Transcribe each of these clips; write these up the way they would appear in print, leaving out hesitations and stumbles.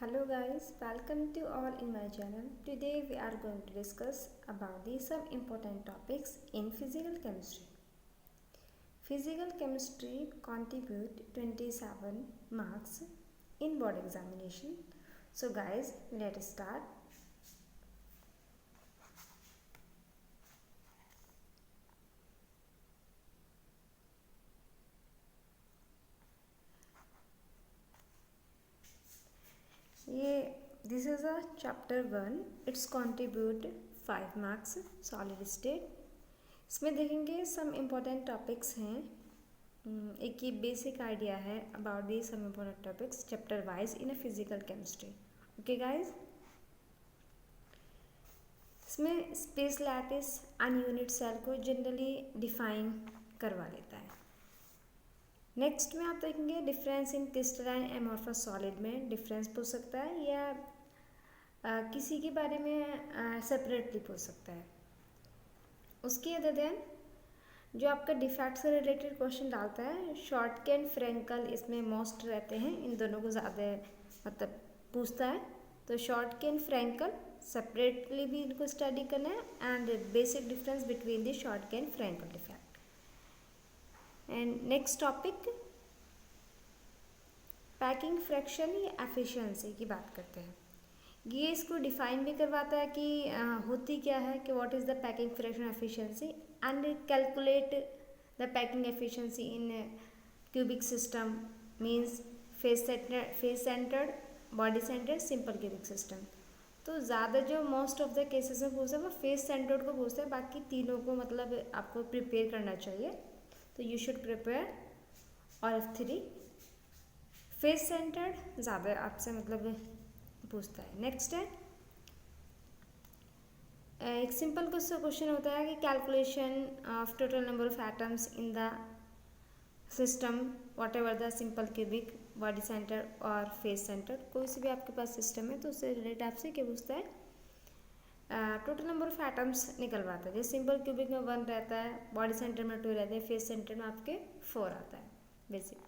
Hello guys, welcome to all in my channel. Today we are going to discuss about some important topics in physical chemistry. Physical chemistry contribute 27 marks in board examination. So guys, let us start. This is a chapter 1. It's contribute 5 marks solid state. इसमें देखेंगे some important topics हैं. एक ये basic idea है about the some important topics chapter wise in a physical chemistry. Okay guys, इसमें space lattice and unit cell को generally define करवा देता है. नेक्स्ट में आप देखेंगे difference in crystalline amorphous solid में डिफरेंस पूछ सकता है या किसी के बारे में सेपरेटली पूछ सकता है. उसके अदर देन जो आपका डिफेक्ट से रिलेटेड क्वेश्चन डालता है शॉर्ट एंड फ्रेंकल इसमें मोस्ट रहते हैं. इन दोनों को ज़्यादा मतलब पूछता है. तो शॉर्ट एंड फ्रेंकल सेपरेटली भी इनको स्टडी करना है and basic difference between the Schottky and Frenkel defect. And next topic packing fraction या एफिशिएंसी की बात करते हैं. ये इसको डिफाइन भी करवाता है कि होती क्या है कि what is the packing fraction efficiency and calculate the packing efficiency in cubic system means face centred body centred simple cubic system. तो ज़्यादा जो मोस्ट ऑफ द केसेस में पूछता है वो फेस सेंटर्ड को पूछता है. बाकी तीनों को मतलब आपको प्रिपेयर करना चाहिए. तो यू शुड प्रिपेयर और F3 फेस सेंटर्ड ज़्यादा आपसे मतलब पूछता है. नेक्स्ट है एक सिंपल क्वेश्चन होता है कि calculation of total number of atoms in the system what ever the simple cubic body centre और फेस सेंटर. कोई से भी आपके पास सिस्टम है तो उससे रिलेटेड आपसे क्या पूछता है टोटल नंबर ऑफ एटम्स निकलवाता है. जैसे सिंपल क्यूबिक में 1 रहता है, बॉडी सेंटर में 2 रहते हैं, फेस सेंटर में आपके 4 आता है बेसिक.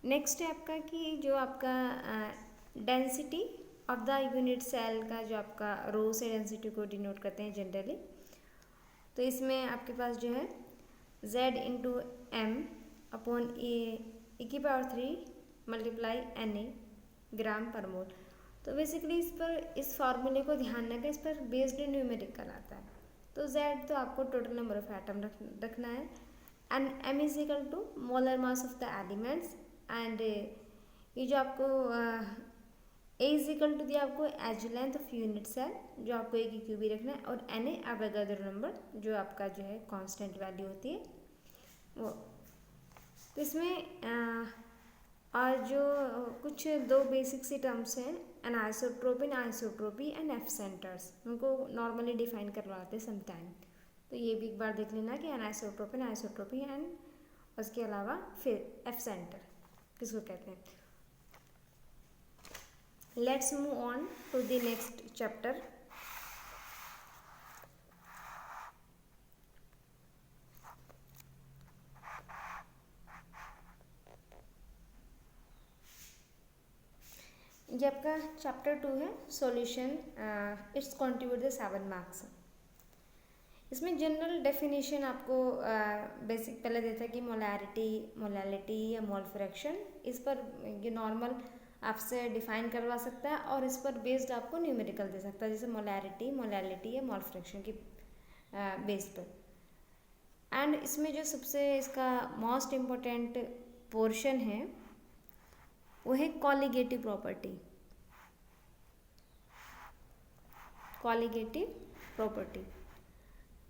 नेक्स्ट है आपका कि जो आपका density of the unit cell का जो आपका रो से डेंसिटी को डिनोट करते हैं जनरली. तो इसमें आपके पास जो है Z इंटू एम अपॉन ए की पावर 3 मल्टीप्लाई NA ग्राम पर मोल. तो बेसिकली इस फार्मूले को ध्यान रखें, इस पर बेस्ड न्यूमेरिकल आता है. तो Z तो आपको टोटल नंबर ऑफ एटम रखना है and M is equal to molar mass of the elements and ये जो आपको A इज इक्वल टू दिया आपको as length of unit cell जो आपको A की क्यूबी रखना है और NA एवोगाड्रो नंबर जो आपका जो है कांस्टेंट वैल्यू होती है वो. तो इसमें और जो कुछ 2 बेसिक सी टर्म्स हैं एनाइसोट्रोपिन आइसोट्रोपी एंड एफ सेंटर्स, उनको नॉर्मली डिफाइन करवाते हैं समटाइम. तो ये भी एक बार देख लेना कि एनाइसोट्रोपिन आइसोट्रोपी एंड उसके अलावा फिर एफ सेंटर किसको कहते हैं. Let's move on to the next chapter. ये आपका चैप्टर 2 है solution. It's contribute the 7 marks. इसमें जनरल डेफिनेशन आपको बेसिक पहले देता है कि मोलैलिटी या मोल फ्रैक्शन. इस पर ये नॉर्मल आपसे डिफाइन करवा सकता है और इस पर बेस्ड आपको न्यूमेरिकल दे सकता है जैसे मोलैलिटी या मोल फ्रैक्शन की बेस पर. एंड इसमें जो सबसे इसका मोस्ट इम्पोर्टेंट पोर्शन है वो है कॉलिगेटिव प्रॉपर्टी.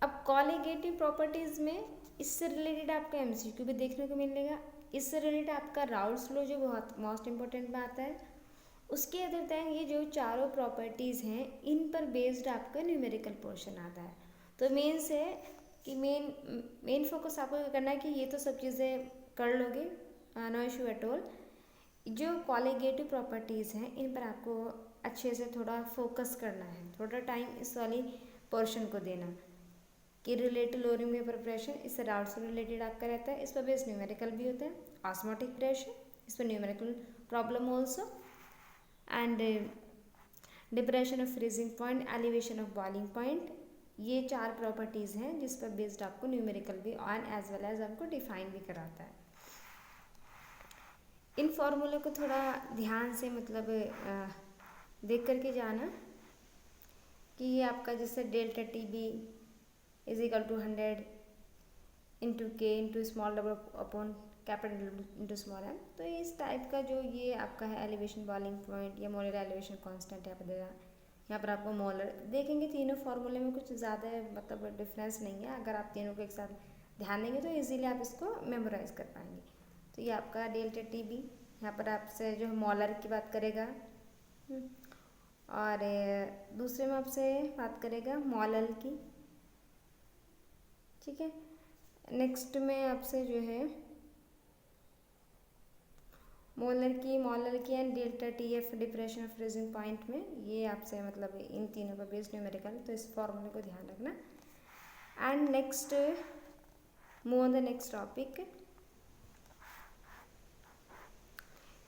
अब कॉलिगेटिव प्रॉपर्टीज़ में इससे रिलेटेड आपका MCQ भी देखने को मिलेगा. इससे रिलेटेड आपका राउल्ट्स लॉ जो बहुत मोस्ट इम्पोर्टेंट में आता है. उसके अदर देन ये जो चारों प्रॉपर्टीज़ हैं इन पर बेस्ड आपका न्यूमेरिकल पोर्शन आता है. तो मेन से कि मेन फोकस आपको करना है कि ये तो सब चीज़ें कर लोगे, नो इशू एट ऑल. जो कॉलिगेटिव प्रॉपर्टीज़ हैं इन पर आपको अच्छे से थोड़ा फोकस करना है, थोड़ा टाइम इस वाली पोर्शन को देना कि रिलेटेड लोअरिंग में प्रिपरेशन इससे डाउट से रिलेटेड आपका रहता है. इस पर बेस न्यूमेरिकल भी होता है. ऑस्मोटिक प्रेशर इस पर numerical problem also, and depression of freezing point, elevation of boiling point, ये 4 प्रॉपर्टीज़ हैं जिस पर बेस्ड आपको न्यूमेरिकल भी ऑन एज वेल एज आपको डिफाइन भी कराता है। इन फॉर्मूले को थोड़ा ध्यान से मतलब देख करके जाना कि ये आपका जैसे delta T B is equal to 100 into K into small double upon capital into small M. तो इस टाइप का जो ये आपका है एलिवेशन बॉइलिंग पॉइंट या मोलर एलिवेशन कांस्टेंट यहाँ पर देगा, यहाँ पर आपको मोलर देखेंगे। तीनों फार्मूले में कुछ ज़्यादा मतलब डिफरेंस नहीं है, अगर आप तीनों को एक साथ ध्यान देंगे तो इजीली आप इसको मेमोराइज कर पाएंगे। तो ये आपका डेल्टा टी बी यहाँ पर आपसे जो मोलर की बात करेगा, और दूसरे में आपसे बात करेगा मोलल की, ठीक है। नेक्स्ट में आपसे जो है मोलर की and delta T F depression of freezing point में, ये आपसे मतलब इन तीनों का बेस्ड न्यूमेरिकल, तो इस फॉर्मूले को ध्यान रखना। And next move on the next topic.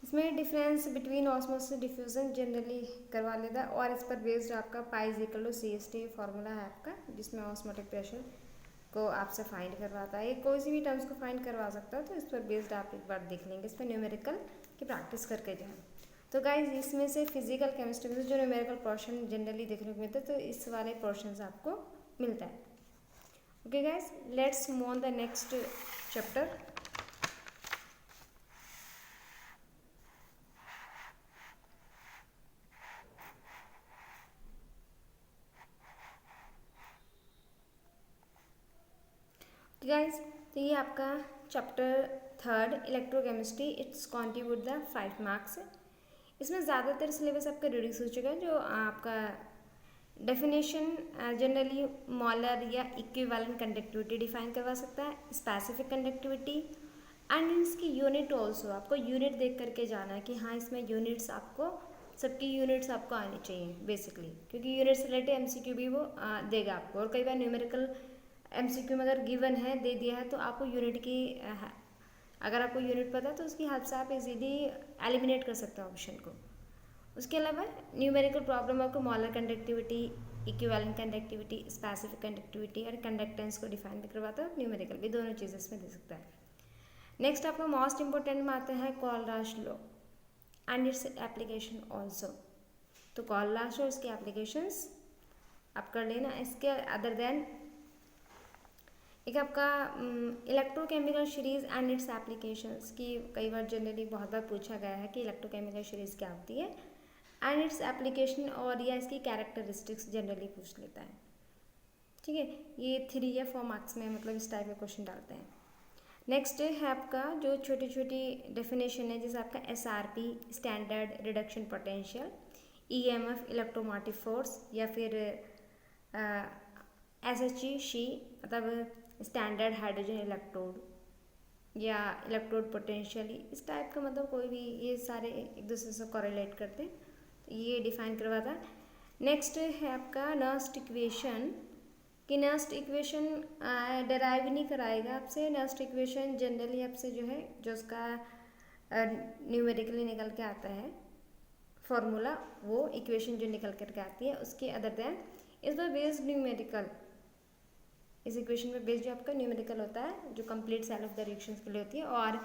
इसमें difference between osmosis diffusion generally करवा लेता है, और इस पर बेस्ड आपका pi is equal to CST formula है आपका, जिसमें ऑस्मोटिक प्रेशर को आपसे फाइंड करवाता है। कोई सी भी टर्म्स को फाइंड करवा सकता है, तो इस पर बेस्ड आप एक बार देख लेंगे, इस पर न्यूमेरिकल की प्रैक्टिस करके जाएं। तो गाइज इसमें से फिजिकल केमिस्ट्री में से जो न्यूमेरिकल पोर्शन जनरली देखने को मिलता है, तो इस वाले पोर्शन से आपको मिलता है। Okay guys, let's move on the next chapter. Guys तो ये आपका chapter 3 electrochemistry, it's contribute the 5 marks. इसमें ज़्यादातर सिलेबस आपका रिड्यूस हो चुका है। जो आपका डेफिनेशन जनरली मॉलर या इक्विवेलेंट कंडक्टिविटी डिफाइन करवा सकता है, स्पेसिफिक कंडक्टिविटी एंड इसकी यूनिट ऑल्सो। आपको यूनिट देख करके जाना है कि हाँ इसमें यूनिट्स आपको सबकी यूनिट्स आपको आनी चाहिए बेसिकली, क्योंकि यूनिट से रिलेटेड MCQ भी वो देगा आपको। और कई बार न्यूमेरिकल MCQ में अगर गिवन है दे दिया है तो आपको यूनिट की अगर आपको यूनिट पता है तो उसकी हेल्प से आप इजीली एलिमिनेट कर सकते हो ऑप्शन को। उसके अलावा न्यूमेरिकल प्रॉब्लम आपको मॉलर conductivity, equivalent conductivity, specific conductivity और कंडक्टेंस को डिफाइन भी करवाता है, न्यूमेरिकल भी दोनों चीज़ें इसमें दे सकता है। नेक्स्ट आपका मोस्ट इंपॉर्टेंट में आता है Kohlrausch law and its application also. तो कॉलराश लॉ इसके एप्लीकेशंस आप कर लेना। इसके अदर देन एक आपका electrochemical series and it's applications की कई बार जनरली बहुत बार पूछा गया है कि इलेक्ट्रोकेमिकल सीरीज क्या होती है एंड इट्स एप्लीकेशन, और या इसकी कैरेक्टरिस्टिक्स जनरली पूछ लेता है, ठीक है। ये 3 या 4 मार्क्स में मतलब इस टाइप के क्वेश्चन डालते हैं। नेक्स्ट है आपका जो छोटी छोटी डेफिनेशन है, जैसे आपका SRP standard reduction potential, EMF electromotive force, या फिर SHE मतलब स्टैंडर्ड हाइड्रोजन इलेक्ट्रोड या इलेक्ट्रोड पोटेंशियली, इस टाइप का मतलब कोई भी, ये सारे एक दूसरे से कोरिलेट करते हैं, तो ये डिफाइन करवाता है। नेक्स्ट है आपका नर्स्ट इक्वेशन कि नर्स्ट इक्वेशन डेराइव नहीं कराएगा आपसे। नर्स्ट इक्वेशन जनरली आपसे जो है जो उसका न्यूमेरिकली निकल के आता है फॉर्मूला, वो इक्वेशन जो निकल करके आती है उसके अदर देन इस पर बेस्ड न्यूमेरिकल, इस इक्वेशन में बेस्ड जो आपका न्यूमेरिकल होता है जो complete cell of the reactions के लिए होती है। और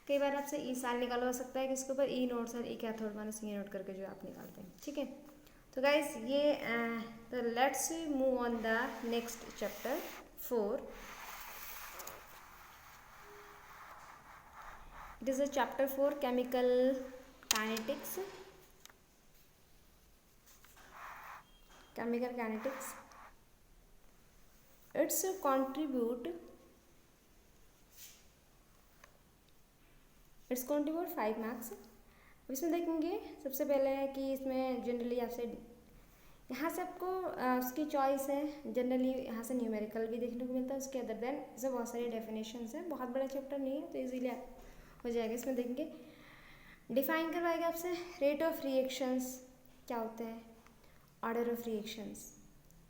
कई बार आपसे ई साल निकालवा सकता है किसके ऊपर, E naught cell, E cathode minus E naught करके जो आप निकालते हैं, ठीक है। तो गाइस ये तो let's move on the next chapter 4। It is a chapter 4 chemical kinetics. Chemical kinetics it's contribute 5 marks. इसमें देखेंगे सबसे पहले है कि इसमें जनरली आपसे यहाँ से आपको उसकी चॉइस है, जनरली यहाँ से न्यूमेरिकल भी देखने को मिलता है। उसके अदर देन इसमें बहुत सारी डेफिनेशंस है, बहुत बड़ा चैप्टर नहीं है तो इजीली आप हो जाएगा। इसमें देखेंगे डिफाइन करवाएगा आपसे रेट ऑफ रिएक्शंस क्या होता है, ऑर्डर ऑफ रिएक्शंस।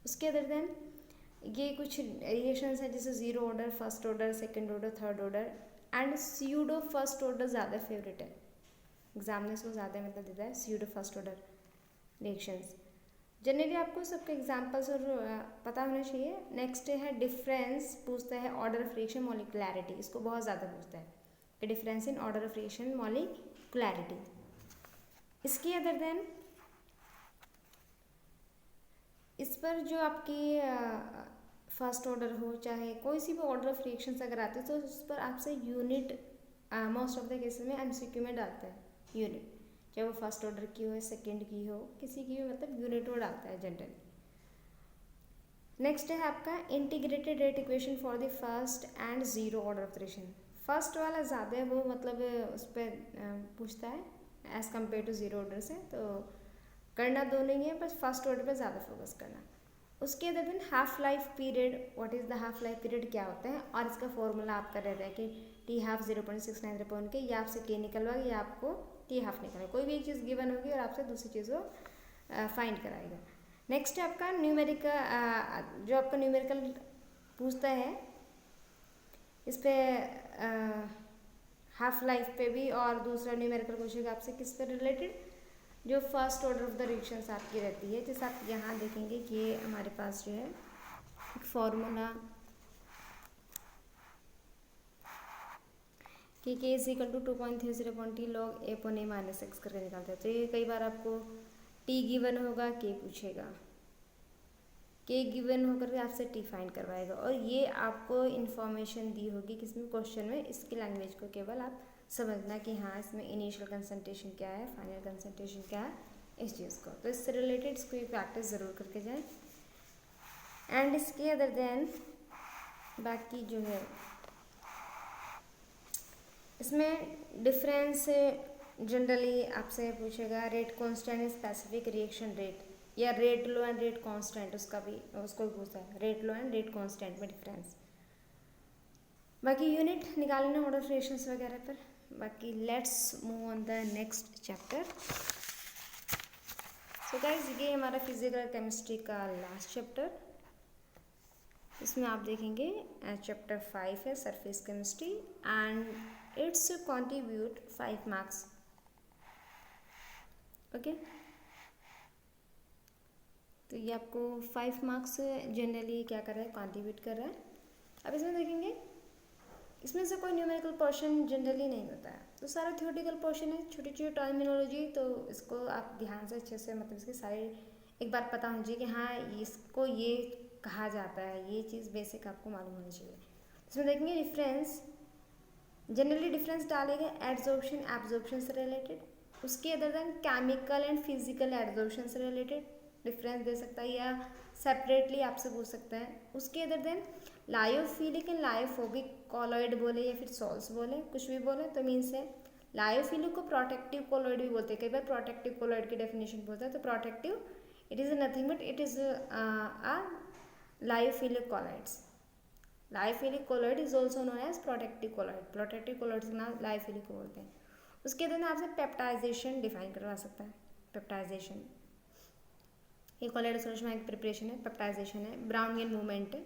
उसके अदर देन ये कुछ रिएक्शंस है जैसे 0 order, first order, second order, third order and pseudo first order ज़्यादा फेवरेट है, एग्जाम में इसको ज़्यादा मतलब देता है pseudo first order reactions. Generally आपको सबके एग्जाम्पल्स और पता होना चाहिए। नेक्स्ट है डिफरेंस, पूछता है ऑर्डर ऑफ रिएक्शन मॉलिक्युलैरिटी, इसको बहुत ज़्यादा पूछता है कि difference in order of reaction molecularity. इसके अदर देन इस पर जो आपकी फर्स्ट ऑर्डर हो चाहे कोई सी भी ऑर्डर ऑफ रिएक्शंस अगर आते हैं तो उस पर आपसे unit most of the cases में एमसीक्यू में डालता है यूनिट, चाहे वो फर्स्ट ऑर्डर की हो सेकंड की हो किसी की भी, मतलब यूनिट वो डालता है जनरली। नेक्स्ट है आपका integrated rate equation for the first and zero order of reaction. First वाला ज़्यादा है वो मतलब उस पर पूछता है as compare to zero order से, तो करना दोनों ही है, बस फर्स्ट ऑर्डर पे ज़्यादा फोकस करना। उसके अदर दिन half life period, what is the half life period क्या होता है, और इसका फॉर्मूला आपका रहता है कि टी हाफ 0.693 पॉइंट के, या आपसे के निकलवा या आपको टी हाफ निकलवा, कोई भी एक चीज़ गिवन होगी और आपसे दूसरी चीज़ को फाइंड कराएगा। नेक्स्ट है आपका न्यूमेरिकल, जो आपका न्यूमेरिकल पूछता है इस पर हाफ लाइफ पे भी, और दूसरा न्यूमेरिकल पूछेगा आपसे किस पे रिलेटेड, जो first order of the reactions आपकी रहती है। जैसे आप यहाँ देखेंगे कि ये हमारे पास जो है एक फॉर्मूला कि k is equal to 2.30 log a upon a minus x करके निकालते हैं। तो ये कई बार आपको टी गिवन होगा, के पूछेगा, के गिवन होकर के आपसे टी फाइंड करवाएगा, और ये आपको इन्फॉर्मेशन दी होगी किसमें क्वेश्चन में, इसकी लैंग्वेज को केवल आप समझना कि हाँ इसमें इनिशियल कंसंट्रेशन क्या है, फाइनल कंसंट्रेशन क्या है, इस चीज़ को। तो इससे रिलेटेड इसको भी प्रैक्टिस ज़रूर करके जाएं। एंड इसके अदर देन बाकी जो है इसमें डिफरेंस जनरली आपसे पूछेगा rate constant specific reaction rate, या rate law and rate constant, उसको भी पूछता है, rate law and rate constant में डिफरेंस। बाकी यूनिट निकालना ऑर्डर ऑफ रिएक्शंस वगैरह पर। बाकी let's move on the next chapter. So guys ये हमारा फिजिकल केमिस्ट्री का लास्ट चैप्टर। इसमें आप देखेंगे चैप्टर 5 है surface chemistry, and its contribute 5 marks. Okay, तो ये आपको 5 मार्क्स जनरली क्या कर रहा है, कंट्रीब्यूट कर रहा है। अब इसमें देखेंगे इसमें से कोई न्यूमेरिकल पोर्शन जनरली नहीं होता है, तो सारा थ्योरेटिकल पोर्शन है, छोटी छोटी टर्मिनोलॉजी, तो इसको आप ध्यान से अच्छे से मतलब इसके सारे एक बार पता होना चाहिए कि हाँ इसको ये कहा जाता है, ये चीज़ बेसिक आपको मालूम होनी चाहिए। इसमें देखेंगे डिफरेंस, जनरली डिफरेंस डालेंगे एड्जॉर्प्शन एब्जॉर्प्शन से रिलेटेड, उसके other than chemical and physical adsorption से रिलेटेड डिफरेंस दे सकता है, या सेपरेटली आपसे पूछ सकता है। उसके other than lyophilic and lyophobic colloid बोले या फिर सॉल्स बोले, कुछ भी बोले, तो मीन्स है लायोफिलिक को प्रोटेक्टिव कॉलॉइड भी बोलते हैं, कई बार प्रोटेक्टिव कॉलॉइड की डेफिनेशन बोलता है। तो protective it is nothing but it is lyophilic colloids. Lyophilic colloid is also known as protective colloid, protective colloids का नाम लायोफिलिक को बोलते हैं। उसके अंदर आपसे पेप्टाइजेशन डिफाइन करवा सकता है। पेप्टाइजेशन ये कोलाइड सॉल्यूशन की प्रिपरेशन है, पेप्टाइजेशन है, ब्राउनियन मूवमेंट है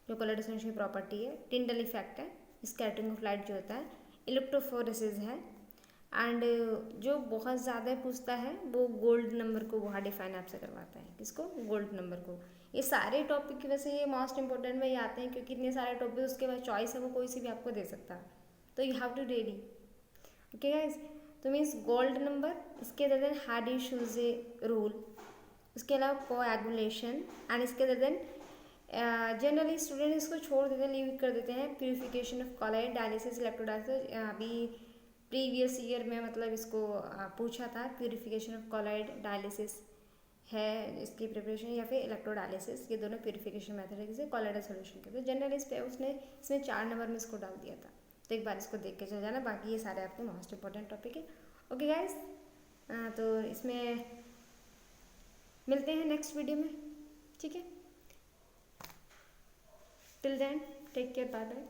जो कोलाइड सॉल्यूशन की प्रॉपर्टी है, टिंडल इफेक्ट है, स्कैटरिंग ऑफ लाइट जो होता है, इलेक्ट्रोफोरेसिस है, एंड जो बहुत ज़्यादा पूछता है वो गोल्ड नंबर को वहाँ डिफाइन आपसे करवाता है। किसको? गोल्ड नंबर को। ये सारे टॉपिक की वजह से ये मोस्ट इंपॉर्टेंट में ही आते हैं, क्योंकि इतने सारे टॉपिक उसके बाद चॉइस है वो कोई सी भी आपको दे सकता है, तो you have to ready. Okay guys, तो मीन्स गोल्ड नंबर, इसके अदर हार्ड इशूज रूल, उसके अलावा कोएगुलेशन, एंड इसके अदर देन जनरली स्टूडेंट इसको छोड़ देते हैं, लीव कर देते हैं, purification of colloid, dialysis, electrodialysis. अभी प्रीवियस ईयर में मतलब इसको पूछा था, प्यूरिफिकेशन ऑफ कॉलॉइड डायलिसिस है इसकी प्रिपरेशन, या फिर इलेक्ट्रोडायलिसिस, ये दोनों प्यूरिफिकेशन मेथड है किसी कॉलॉइडल सॉल्यूशन के। तो जनरली इस पे उसने इसमें 4 नंबर में इसको डाल दिया था, तो एक बार इसको देख के चल जाना, बाकी ये सारे आपके मोस्ट इंपॉर्टेंट टॉपिक है। ओके गाइस, तो इसमें मिलते हैं नेक्स्ट वीडियो में, ठीक है? Till then take care, bye bye.